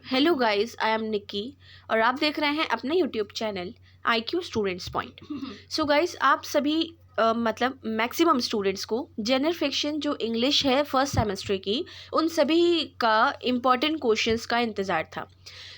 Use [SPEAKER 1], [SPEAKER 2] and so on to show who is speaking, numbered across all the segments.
[SPEAKER 1] Hello guys, I am Nikki और आप देख रहे हैं अपना YouTube channel IQ students point. So guys, आप सभी मतलब मैक्सिमम स्टूडेंट्स को जनरल फिक्शन जो इंग्लिश है फर्स्ट सेमेस्टर की, उन सभी का इम्पॉर्टेंट क्वेश्चंस का इंतज़ार था।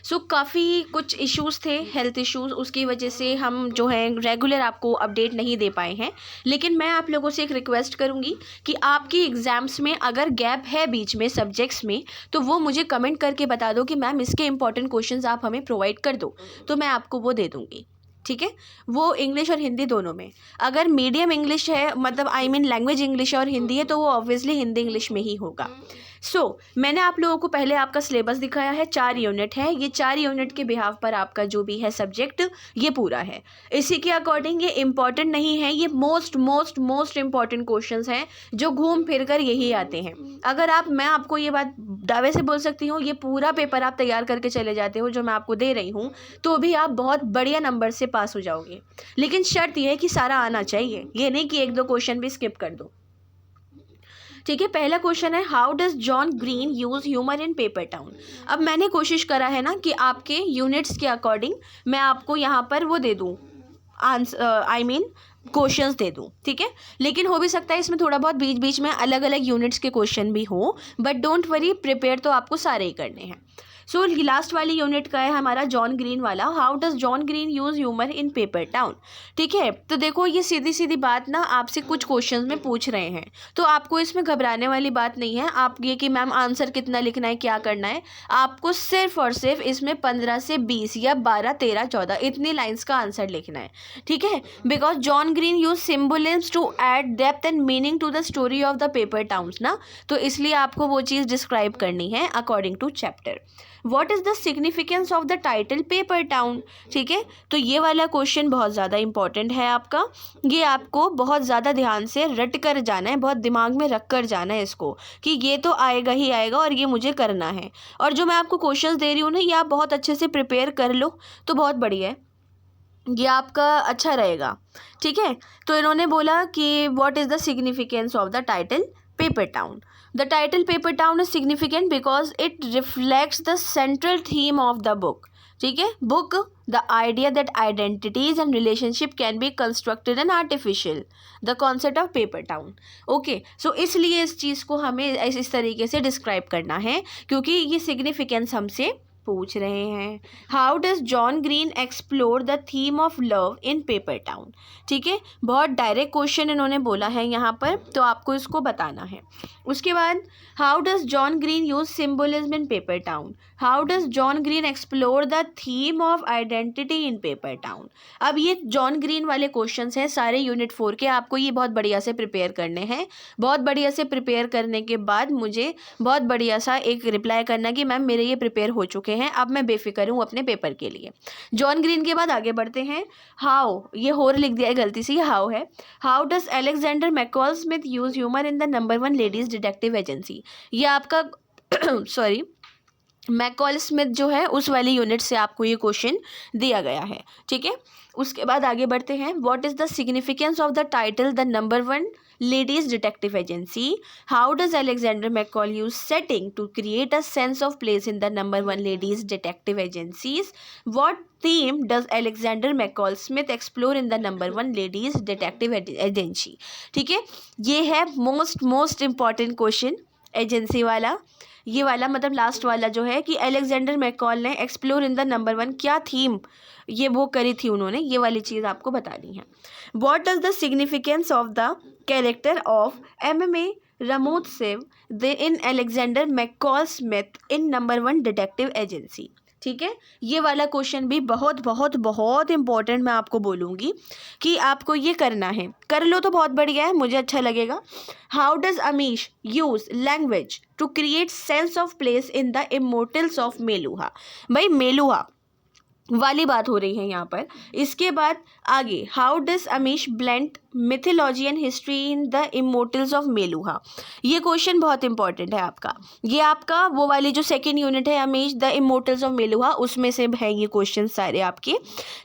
[SPEAKER 1] सो काफ़ी कुछ इश्यूज़ थे, हेल्थ इश्यूज़, उसकी वजह से हम जो है रेगुलर आपको अपडेट नहीं दे पाए हैं। लेकिन मैं आप लोगों से एक रिक्वेस्ट करूँगी कि आपकी एग्ज़ाम्स में अगर गैप है बीच में सब्जेक्ट्स में, तो वो मुझे कमेंट करके बता दो कि मैम इसके इंपॉर्टेंट क्वेश्चंस आप हमें प्रोवाइड कर दो, तो मैं आपको वो दे दूँगी। ठीक है, वो इंग्लिश और हिंदी दोनों में। अगर मीडियम इंग्लिश है, मतलब आई मीन लैंग्वेज इंग्लिश और हिंदी है, तो वो ऑब्वियसली हिंदी इंग्लिश में ही होगा। मैंने आप लोगों को पहले आपका सिलेबस दिखाया है, 4 यूनिट है। ये 4 यूनिट के बिहाफ पर आपका जो भी है सब्जेक्ट, ये पूरा है। इसी के अकॉर्डिंग ये इम्पॉर्टेंट नहीं है, ये मोस्ट इम्पॉर्टेंट क्वेश्चंस हैं जो घूम फिर कर यही आते हैं। अगर मैं आपको ये बात दावे से बोल सकती हूँ, ये पूरा पेपर आप तैयार करके चले जाते हो जो मैं आपको दे रही हूँ, तो भी आप बहुत बढ़िया नंबर से पास हो जाओगे। लेकिन शर्त यह है कि सारा आना चाहिए, ये नहीं कि 1-2 क्वेश्चन भी स्किप कर दो। ठीक है, पहला क्वेश्चन है, how does John green use humour in paper town. अब मैंने कोशिश करा है ना कि आपके यूनिट्स के अकॉर्डिंग मैं आपको यहाँ पर वो दे दूँ, आंसर आई मीन क्वेश्चंस दे दूँ। ठीक है, लेकिन हो भी सकता है इसमें थोड़ा बहुत बीच बीच में अलग अलग यूनिट्स के क्वेश्चन भी हो, बट डोंट वरी, प्रिपेयर तो आपको सारे ही करने हैं। सो लास्ट वाली यूनिट का है हमारा जॉन ग्रीन वाला, how does John green use humour in paper Town. ठीक है, तो देखो ये सीधी सीधी बात ना आपसे कुछ क्वेश्चंस में पूछ रहे हैं, तो आपको इसमें घबराने वाली बात नहीं है। आप ये कि मैम आंसर कितना लिखना है, क्या करना है, आपको सिर्फ और सिर्फ इसमें 15 से 20 या 12, 13, 14 इतनी लाइन्स का आंसर लिखना है। ठीक है, because John Green use symbolism to add depth and meaning to the story of the Paper Towns ना, तो इसलिए आपको वो चीज़ डिस्क्राइब करनी है according to chapter. What is the significance of the title paper Town. ठीक है, तो ये वाला क्वेश्चन बहुत ज़्यादा इंपॉर्टेंट है आपका, ये आपको बहुत ज़्यादा ध्यान से रट कर जाना है, बहुत दिमाग में रख कर जाना है इसको, कि ये तो आएगा ही आएगा और ये मुझे करना है। और जो मैं आपको क्वेश्चंस दे रही हूँ ना, ये आप बहुत अच्छे से प्रिपेयर कर लो तो बहुत बढ़िया है, ये आपका अच्छा रहेगा। ठीक है, तो इन्होंने बोला कि what is the significance of the title paper town. The title paper town is significant because it reflects the central theme of the book. ठीक है, book the idea that identities and relationship can be constructed and artificial, the concept of paper town. Okay, so इसलिए इस चीज़ को हमें इस तरीके से describe करना है, क्योंकि ये सिग्निफिकेंस हमसे पूछ रहे हैं। How does John green explore the theme of love in paper Town. ठीक है, बहुत डायरेक्ट क्वेश्चन इन्होंने बोला है यहाँ पर, तो आपको इसको बताना है। उसके बाद, how does John Green use symbolism in paper town. How does John green explore the theme of identity in paper town. अब ये जॉन ग्रीन वाले क्वेश्चंस हैं सारे यूनिट 4 के, आपको ये बहुत बढ़िया से प्रिपेयर करने हैं। बहुत बढ़िया से प्रिपेयर करने के बाद मुझे बहुत बढ़िया सा एक रिप्लाई करना कि मैम मेरे ये प्रिपेयर हो चुके हैं, अब मैं बेफिक्र हूँ अपने पेपर के लिए। जॉन ग्रीन के बाद आगे बढ़ते हैं। हाउ, ये होर लिख दिया है गलती से, ये हाउ है। How does Alexander McCall Smith use humour in the number 1 ladies detective agency. ये आपका सॉरी मैकॉल स्मिथ जो है उस वाली यूनिट से आपको ये क्वेश्चन दिया गया है। ठीक है, उसके बाद आगे बढ़ते हैं। What is the significance of the title the number 1 ladies detective agency. How does Alexander McCall use setting to create a sense of place in the number 1 ladies detective agencies? What theme does Alexander McCall Smith explore in the number 1 ladies detective agency? ठीक है, ये है most important question agency वाला। ये वाला मतलब last वाला जो है कि अलेक्जेंडर मैकॉल ने एक्सप्लोर इन द नंबर 1 क्या थीम ये वो करी थी उन्होंने, ये वाली चीज़ आपको बतानी है। What does the significance of the character of MMA Ramotsiv in Alexander McCall Smith in number 1 detective agency. ठीक है, ये वाला क्वेश्चन भी बहुत बहुत बहुत इंपॉर्टेंट, मैं आपको बोलूँगी कि आपको ये करना है, कर लो तो बहुत बढ़िया है, मुझे अच्छा लगेगा। How does Amish use language to create sense of place in the Immortals of Meluha. भाई मेलुहा वाली बात हो रही है यहाँ पर। इसके बाद आगे, how does Amish blend mythology and history in the Immortals of Meluha. ये क्वेश्चन बहुत इंपॉर्टेंट है आपका। ये आपका वो वाली जो सेकेंड यूनिट है Amish, the Immortals of Meluha, उसमें से है ये क्वेश्चन सारे आपके।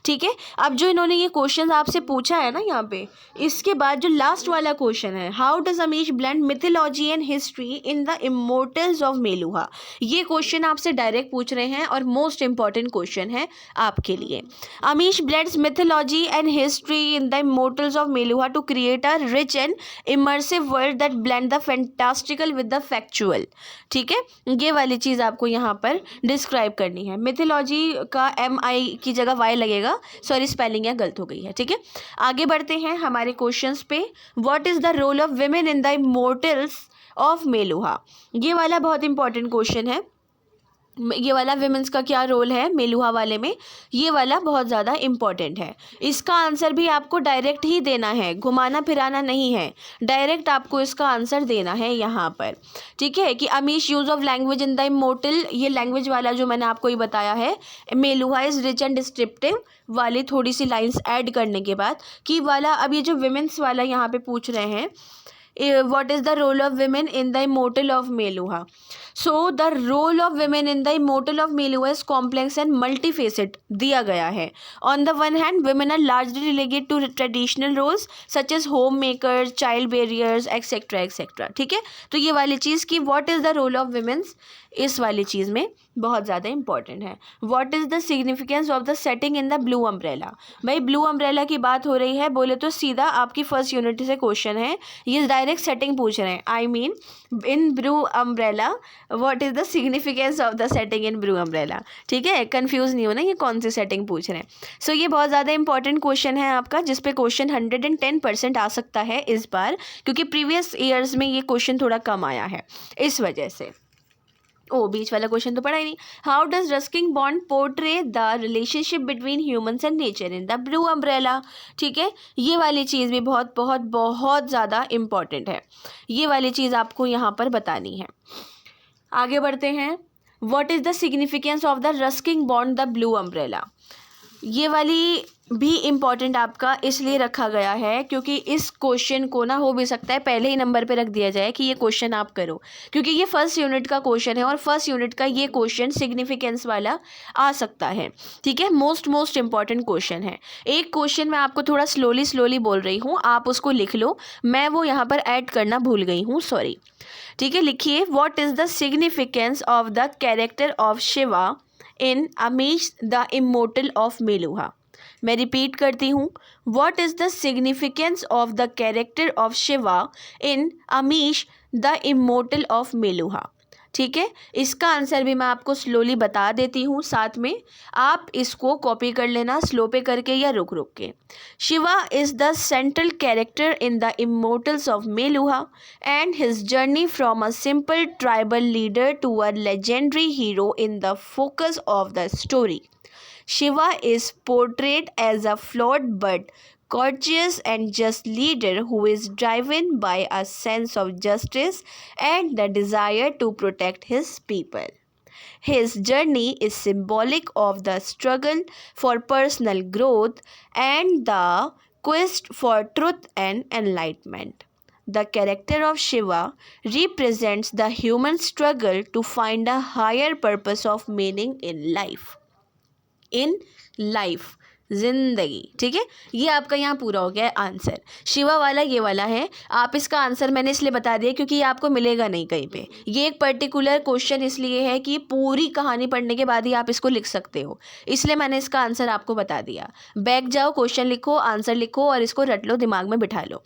[SPEAKER 1] ठीक है, अब जो इन्होंने ये क्वेश्चन आपसे पूछा है ना यहाँ पे, इसके बाद जो लास्ट वाला क्वेश्चन है, how does Amish blend mythology and history in the Immortals of Meluha, ये क्वेश्चन आपसे डायरेक्ट पूछ रहे हैं और मोस्ट इंपॉर्टेंट क्वेश्चन है आपके लिए। Amish blends mythology and history in the Immortals of Meluha to create a rich and immersive world that blend the fantastical with the factual। ठीक है, ये वाली चीज़ आपको यहाँ पर डिस्क्राइब करनी है। मिथोलॉजी का MI की जगह Y लगेगा, सॉरी स्पेलिंग यहाँ गलत हो गई है। ठीक है, आगे बढ़ते हैं हमारे क्वेश्चंस पे। What is the role of women in the Immortals of Meluha, ये वाला बहुत इंपॉर्टेंट क्वेश्चन है। ये वाला विमेंस का क्या रोल है मेलुहा वाले में, ये वाला बहुत ज़्यादा इम्पॉर्टेंट है। इसका आंसर भी आपको डायरेक्ट ही देना है, घुमाना फिराना नहीं है, डायरेक्ट आपको इसका आंसर देना है यहाँ पर। ठीक है, कि Amish use of language in the Immortal, ये लैंग्वेज वाला जो मैंने आपको ये बताया है, Meluha is rich and descriptive वाली थोड़ी सी लाइन्स ऐड करने के बाद कि वाला, अब ये जो विमेंस वाला यहाँ पे पूछ रहे हैं, what is the role of women in the immortal of Meluha? So the role of women in the immortal of Meluha is complex and multifaceted दिया गया है। On the one hand, women are largely relegated to traditional roles such as homemakers, child bearers, etc. etc. ठीक है, तो ये वाली चीज़ कि what is the role of women, इस वाली चीज़ में बहुत ज़्यादा इंपॉर्टेंट है। What is the significance of the setting in the blue umbrella, भाई ब्लू अम्ब्रेला की बात हो रही है, बोले तो सीधा आपकी फर्स्ट यूनिट से क्वेश्चन है, ये डायरेक्ट सेटिंग पूछ रहे हैं। I mean in blue umbrella what is the significance of the setting in blue umbrella. ठीक है, कन्फ्यूज़ नहीं होना ये कौन सी सेटिंग पूछ रहे हैं। सो ये बहुत ज़्यादा इंपॉर्टेंट क्वेश्चन है आपका, जिस पे क्वेश्चन 110% आ सकता है इस बार, क्योंकि प्रीवियस ईयर्स में ये क्वेश्चन थोड़ा कम आया है इस वजह से। बीच वाला क्वेश्चन तो पढ़ा ही नहीं। How does Ruskin bond portray the relationship between humans and nature in the blue umbrella. ठीक है, ये वाली चीज़ भी बहुत बहुत बहुत ज़्यादा इम्पॉर्टेंट है, ये वाली चीज़ आपको यहाँ पर बतानी है। आगे बढ़ते हैं। What is the significance of the Ruskin bond the blue umbrella, ये वाली भी इम्पॉर्टेंट आपका इसलिए रखा गया है क्योंकि इस क्वेश्चन को ना हो भी सकता है पहले ही नंबर पे रख दिया जाए कि ये क्वेश्चन आप करो, क्योंकि ये फर्स्ट यूनिट का क्वेश्चन है और फर्स्ट यूनिट का ये क्वेश्चन सिग्निफिकेंस वाला आ सकता है। ठीक है, मोस्ट इम्पॉर्टेंट क्वेश्चन है। एक क्वेश्चन मैं आपको थोड़ा स्लोली बोल रही हूँ, आप उसको लिख लो, मैं वो यहाँ पर ऐड करना भूल गई हूँ, सॉरी। ठीक है, लिखिए। What is the significance of the character of Shiva in Amish the Immortal of Meluha. मैं रिपीट करती हूँ। What is the significance of the character of Shiva in Amish the Immortal of Meluha. ठीक है, इसका आंसर भी मैं आपको स्लोली बता देती हूँ, साथ में आप इसको कॉपी कर लेना स्लो पे करके या रुक के। Shiva is the central character in the Immortals of Meluha and his journey from a simple tribal leader to a legendary hero in the focus of the story. Shiva is portrayed as a flawed but courteous and just leader who is driven by a sense of justice and the desire to protect his people. His journey is symbolic of the struggle for personal growth and the quest for truth and enlightenment. The character of Shiva represents the human struggle to find a higher purpose of meaning in life, जिंदगी। ठीक है, ये आपका यहाँ पूरा हो गया answer. Shiva वाला ये वाला है, आप इसका आंसर मैंने इसलिए बता दिया क्योंकि ये आपको मिलेगा नहीं कहीं पे। ये एक पर्टिकुलर क्वेश्चन इसलिए है कि पूरी कहानी पढ़ने के बाद ही आप इसको लिख सकते हो, इसलिए मैंने इसका आंसर आपको बता दिया। बैक जाओ, क्वेश्चन लिखो, आंसर लिखो और इसको रट लो, दिमाग में बिठा लो।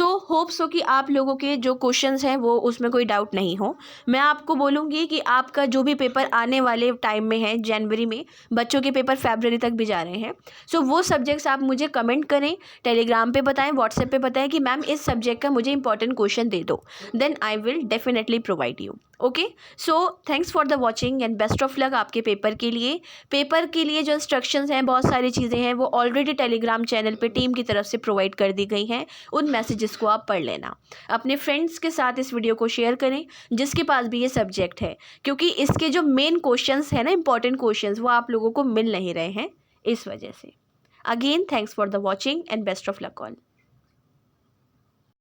[SPEAKER 1] होप सो कि आप लोगों के जो क्वेश्चंस हैं वो उसमें कोई डाउट नहीं हो। मैं आपको बोलूँगी कि आपका जो भी पेपर आने वाले टाइम में है, जनवरी में, बच्चों के पेपर फरवरी तक भी जा रहे हैं, वो सब्जेक्ट्स आप मुझे कमेंट करें, टेलीग्राम पे बताएं, व्हाट्सएप पे बताएं कि मैम इस सब्जेक्ट का मुझे इंपॉर्टेंट क्वेश्चन दे दो, then I will definitely provide you. Okay, so thanks for the watching and best of luck आपके पेपर के लिए। पेपर के लिए जो इंस्ट्रक्शंस हैं, बहुत सारी चीज़ें हैं, वो ऑलरेडी टेलीग्राम चैनल पे टीम की तरफ से प्रोवाइड कर दी गई हैं, उन मैसेजेस को आप पढ़ लेना। अपने फ्रेंड्स के साथ इस वीडियो को शेयर करें जिसके पास भी ये सब्जेक्ट है, क्योंकि इसके जो मेन क्वेश्चंस हैं ना, इंपॉर्टेंट क्वेश्चंस, वो आप लोगों को मिल नहीं रहे हैं इस वजह से। Again, thanks for the watching and best of luck all.